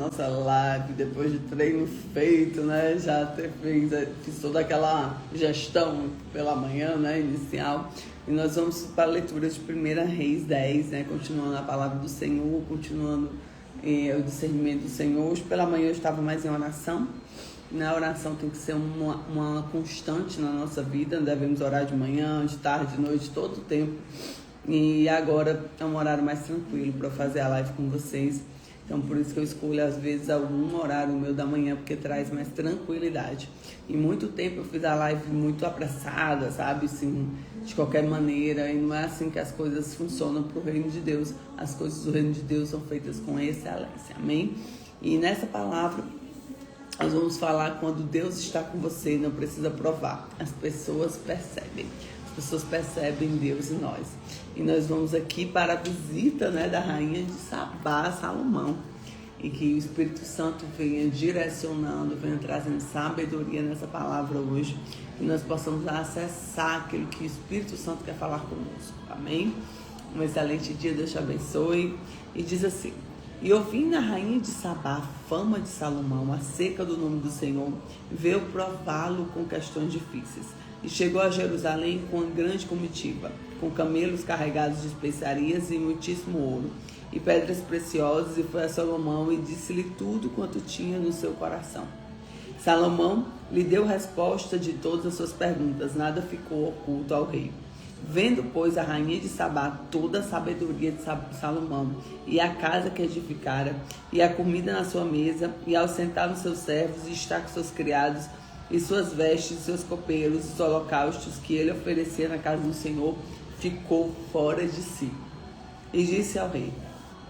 nossa live, depois de treino feito, né? Fiz toda aquela gestão pela manhã, né? Inicial. E nós vamos para a leitura de 1 Reis 10, né? Continuando a palavra do Senhor, continuando o discernimento do Senhor. Hoje pela manhã eu estava mais em oração. A oração tem que ser uma constante na nossa vida. Devemos orar de manhã, de tarde, de noite, todo o tempo. E agora é um horário mais tranquilo para fazer a live com vocês. Então por isso que eu escolho às vezes algum horário meu da manhã, porque traz mais tranquilidade. E muito tempo eu fiz a live muito apressada, sabe? Assim, de qualquer maneira. E não é assim que as coisas funcionam para o reino de Deus. As coisas do reino de Deus são feitas com excelência. Amém? E nessa palavra nós vamos falar quando Deus está com você, não precisa provar. As pessoas percebem. As pessoas percebem Deus em nós. E nós vamos aqui para a visita, né, da rainha de Sabá, Salomão. E que o Espírito Santo venha direcionando, venha trazendo sabedoria nessa palavra hoje. E nós possamos acessar aquilo que o Espírito Santo quer falar conosco. Amém? Um excelente dia, Deus te abençoe. E diz assim: e ouvindo a rainha de Sabá a fama de Salomão acerca do nome do Senhor, veio prová-lo com questões difíceis. E chegou a Jerusalém com uma grande comitiva, com camelos carregados de especiarias e muitíssimo ouro, e pedras preciosas, e foi a Salomão e disse-lhe tudo quanto tinha no seu coração. Salomão lhe deu resposta de todas as suas perguntas, nada ficou oculto ao rei. Vendo, pois, a rainha de Sabá toda a sabedoria de Salomão, e a casa que edificara, e a comida na sua mesa, e ao sentar nos seus servos, e estar com seus criados, e suas vestes, e seus copeiros, os holocaustos que ele oferecia na casa do Senhor, ficou fora de si. E disse ao rei: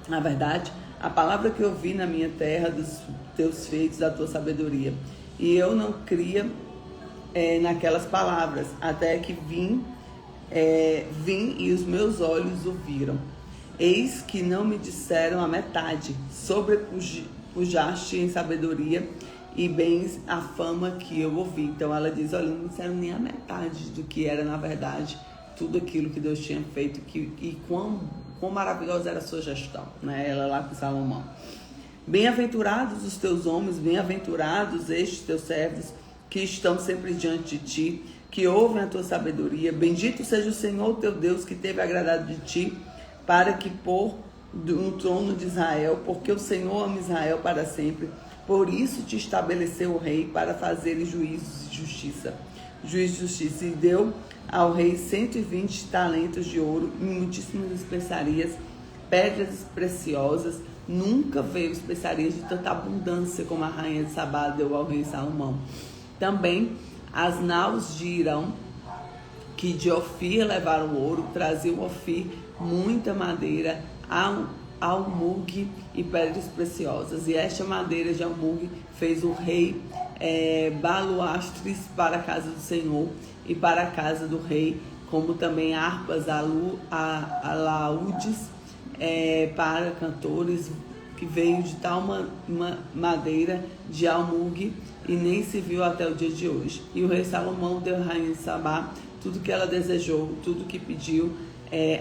na verdade, a palavra que ouvi na minha terra dos teus feitos, da tua sabedoria, e eu não cria naquelas palavras, até que vim e os meus olhos o viram. Eis que não me disseram a metade, sobrepujaste em sabedoria e bens a fama que eu ouvi. Então ela diz: olha, não disseram nem a metade do que era na verdade tudo aquilo que Deus tinha feito, e quão maravilhosa era a sua gestão, né? Ela lá com Salomão. Bem-aventurados os teus homens, bem-aventurados estes teus servos que estão sempre diante de ti, que ouvem a tua sabedoria. Bendito seja o Senhor teu Deus, que teve agradado de ti, para que pôr no trono de Israel, porque o Senhor ama Israel para sempre. Por isso te estabeleceu o rei, para fazer juízos de justiça. E deu ao rei 120 talentos de ouro e muitíssimas especiarias, pedras preciosas. Nunca veio especiarias de tanta abundância como a rainha de Sabá deu ao rei Salomão. Também as naus de Irão, que de Ofir levaram ouro, traziam Ofir muita madeira, almugue e pedras preciosas. E esta madeira de almugue fez o rei baluastres para a casa do Senhor e para a casa do rei, como também harpas, alaúdes para cantores, que veio de tal madeira de almugue, e nem se viu até o dia de hoje. E o rei Salomão deu à rainha de Sabá tudo que ela desejou, tudo que pediu,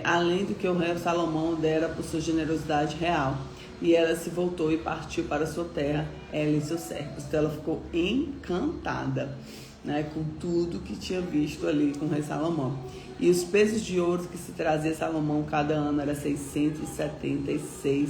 além do que o rei Salomão dera por sua generosidade real. E ela se voltou e partiu para sua terra, ela e seus servos. Então ela ficou encantada, né, com tudo que tinha visto ali com o rei Salomão. E os pesos de ouro que se trazia Salomão cada ano era 676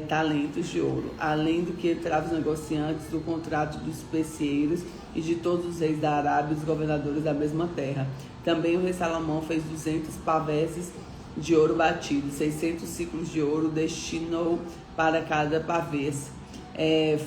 talentos de ouro, além do que entravam os negociantes do contrato dos especieiros e de todos os reis da Arábia e os governadores da mesma terra. Também o rei Salomão fez 200 paveses de ouro batido, 600 ciclos de ouro destinou para cada pavês.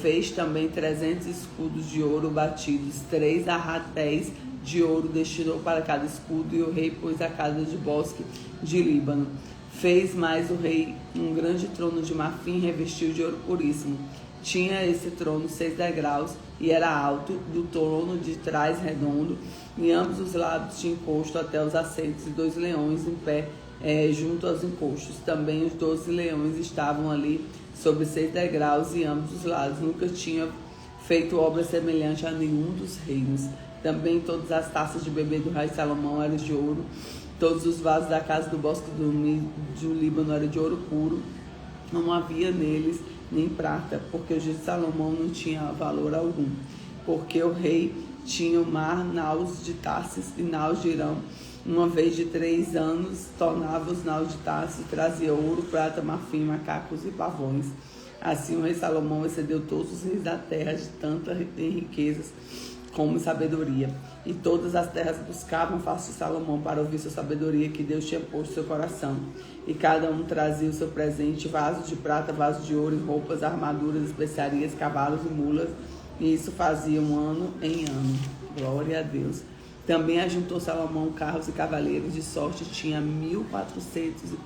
Fez também 300 escudos de ouro batidos, 3 arratéis de ouro destinou para cada escudo, e o rei pôs a casa de bosque de Líbano. Fez mais o rei um grande trono de marfim, revestiu de ouro puríssimo. Tinha esse trono 6 degraus e era alto, do trono de trás redondo, e ambos os lados tinha encosto até os assentos, e 2 leões em pé junto aos encostos. Também os 12 leões estavam ali sobre 6 degraus e ambos os lados. Nunca tinha feito obra semelhante a nenhum dos reinos. Também todas as taças de beber do rei Salomão eram de ouro. Todos os vasos da casa do bosque do Líbano eram de ouro puro. Não havia neles nem prata, porque o juízo de Salomão não tinha valor algum. Porque o rei tinha o mar, naus de Tarsis e naus de Irão. Uma vez de 3 anos, tornava os naus de Tarsis e trazia ouro, prata, marfim, macacos e pavões. Assim o rei Salomão excedeu todos os reis da terra de tanta em riquezas como em sabedoria. E todas as terras buscavam face de Salomão para ouvir sua sabedoria que Deus tinha posto no seu coração. E cada um trazia o seu presente, vasos de prata, vasos de ouro, roupas, armaduras, especiarias, cavalos e mulas. E isso fazia ano em ano. Glória a Deus. Também ajuntou Salomão carros e cavaleiros de sorte, tinha 1.400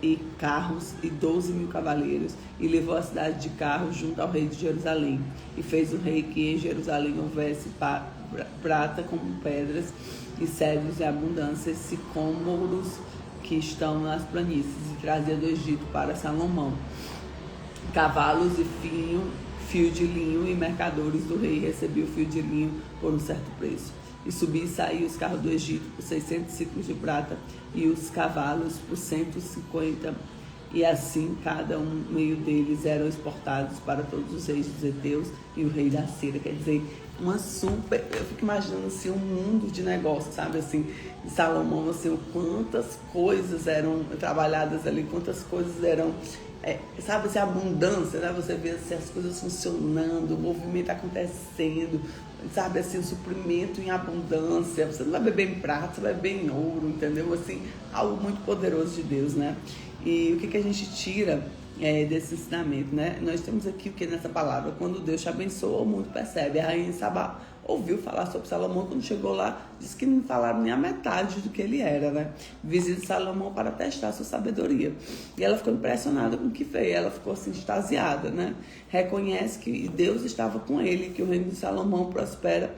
e carros e 12.000 cavaleiros, e levou a cidade de carros junto ao rei de Jerusalém. E fez o rei que em Jerusalém houvesse prata como pedras, e cedros em abundância, e sicômoros que estão nas planícies, e trazia do Egito para Salomão cavalos e fio de linho, e mercadores do rei recebiam o fio de linho por um certo preço. E subia e saía os carros do Egito por 600 ciclos de prata, e os cavalos por 150, e assim cada meio deles eram exportados para todos os reis dos heteus e o rei da Síria. Quer dizer, uma super, eu fico imaginando assim, um mundo de negócios, sabe, assim, de Salomão, assim, quantas coisas eram trabalhadas ali, quantas coisas eram, sabe, assim, abundância, né, você vê assim, as coisas funcionando, o movimento acontecendo, sabe, assim, o suprimento em abundância. Você não vai beber em prata, você vai beber em ouro, entendeu? Assim, algo muito poderoso de Deus, né? E o que a gente tira desse ensinamento, né? Nós temos aqui o que nessa palavra? Quando Deus te abençoa, o mundo percebe. A rainha de Sabá ouviu falar sobre Salomão, quando chegou lá, disse que não falaram nem a metade do que ele era, né? Visita Salomão para testar sua sabedoria. E ela ficou impressionada com o que fez, ela ficou assim, extasiada, né? Reconhece que Deus estava com ele, que o reino de Salomão prospera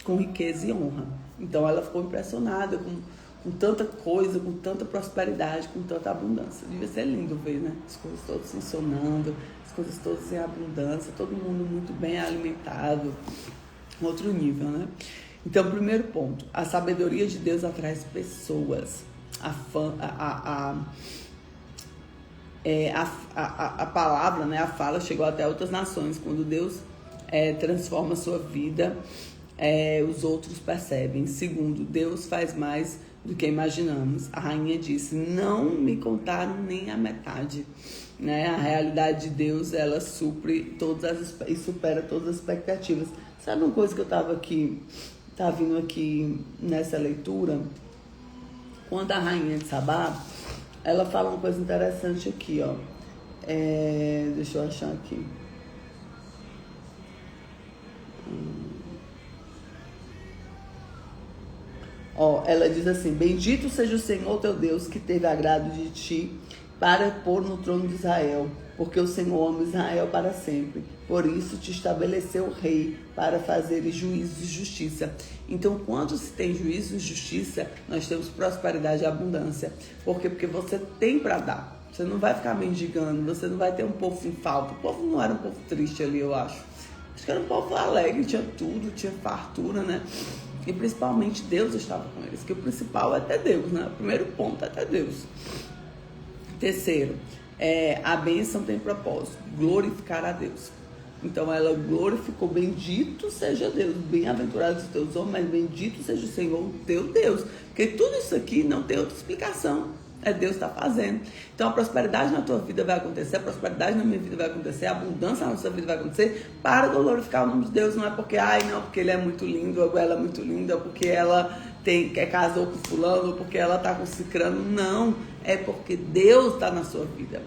com riqueza e honra. Então ela ficou impressionada com tanta coisa, com tanta prosperidade, com tanta abundância. Devia ser lindo ver, né? As coisas todas funcionando, as coisas todas em abundância, todo mundo muito bem alimentado. Outro nível, né? Então, primeiro ponto, a sabedoria de Deus atrai pessoas. A palavra, né? A fala chegou até outras nações. Quando Deus transforma a sua vida, os outros percebem. Segundo, Deus faz mais do que imaginamos. A rainha disse, não me contaram nem a metade, né? A realidade de Deus, ela supre e supera todas as expectativas. Sabe uma coisa que eu estava vindo aqui nessa leitura? Quando a rainha de Sabá, ela fala uma coisa interessante aqui, ó. Deixa eu achar aqui. Ela diz assim, bendito seja o Senhor teu Deus que teve agrado de ti para pôr no trono de Israel, porque o Senhor ama Israel para sempre. Por isso te estabeleceu rei para fazer juízo e justiça. Então, quando se tem juízo e justiça, nós temos prosperidade e abundância. Por quê? Porque você tem para dar. Você não vai ficar mendigando, você não vai ter um povo sem falta. O povo não era um povo triste ali, eu acho. Acho que era um povo alegre, tinha tudo, tinha fartura, né? E principalmente Deus estava com eles, que o principal é até Deus, né? O primeiro ponto é até Deus. Terceiro, a bênção tem propósito, glorificar a Deus. Então ela glorificou, bendito seja Deus, bem-aventurados os teus homens, mas bendito seja o Senhor teu Deus. Porque tudo isso aqui não tem outra explicação. Deus está fazendo. Então a prosperidade na tua vida vai acontecer, a prosperidade na minha vida vai acontecer, a abundância na nossa vida vai acontecer, para glorificar o nome de Deus. Não é porque, não, porque ele é muito lindo, ou ela é muito linda, ou porque ela casou com fulano, ou porque ela está com cicrano. Não, é porque Deus está na sua vida.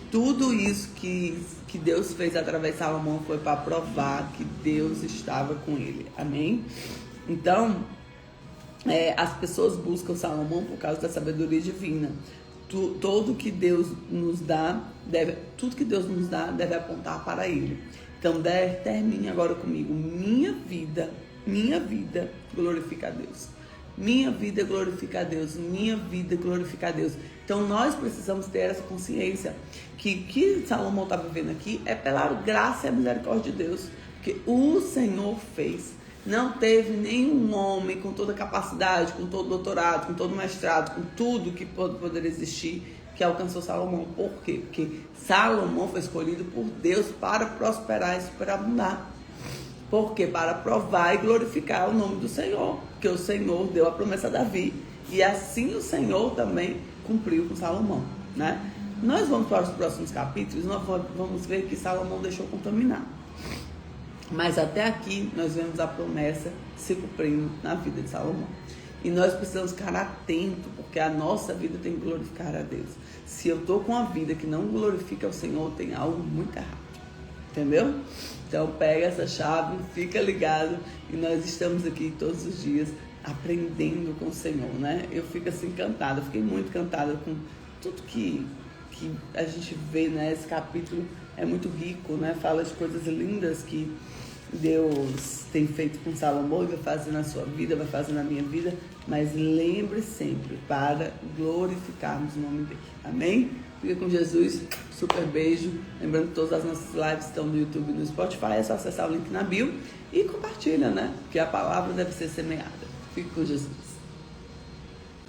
Tudo isso que Deus fez através de Salomão foi para provar que Deus estava com ele. Amém? Então, as pessoas buscam Salomão por causa da sabedoria divina. Tudo que Deus nos dá deve apontar para ele. Então termine agora comigo. Minha vida glorifica a Deus. Minha vida glorifica a Deus. Minha vida glorifica a Deus. Então nós precisamos ter essa consciência que Salomão está vivendo aqui é pela graça e a misericórdia de Deus. Porque o Senhor fez. Não teve nenhum homem com toda a capacidade, com todo o doutorado, com todo o mestrado, com tudo que poderia existir, que alcançou Salomão. Por quê? Porque Salomão foi escolhido por Deus para prosperar e superabundar. Por quê? Para provar e glorificar o nome do Senhor. Porque o Senhor deu a promessa a Davi. E assim o Senhor também cumpriu com Salomão, né? Nós vamos para os próximos capítulos, nós vamos ver que Salomão deixou contaminar. Mas até aqui nós vemos a promessa se cumprindo na vida de Salomão. E nós precisamos ficar atentos, porque a nossa vida tem que glorificar a Deus. Se eu estou com a vida que não glorifica o Senhor, tem algo muito errado. Entendeu? Então pega essa chave, fica ligado, e nós estamos aqui todos os dias aprendendo com o Senhor, né? Eu fico assim encantada, fiquei muito encantada com tudo que a gente vê, né? Esse capítulo é muito rico, né? Fala de coisas lindas que Deus tem feito com Salomão e vai fazer na sua vida, vai fazer na minha vida, mas lembre sempre para glorificarmos o nome dele. Amém? Fica com Jesus, super beijo. Lembrando que todas as nossas lives estão no YouTube e no Spotify, é só acessar o link na bio e compartilha, né? Porque a palavra deve ser semeada. Fique com Jesus.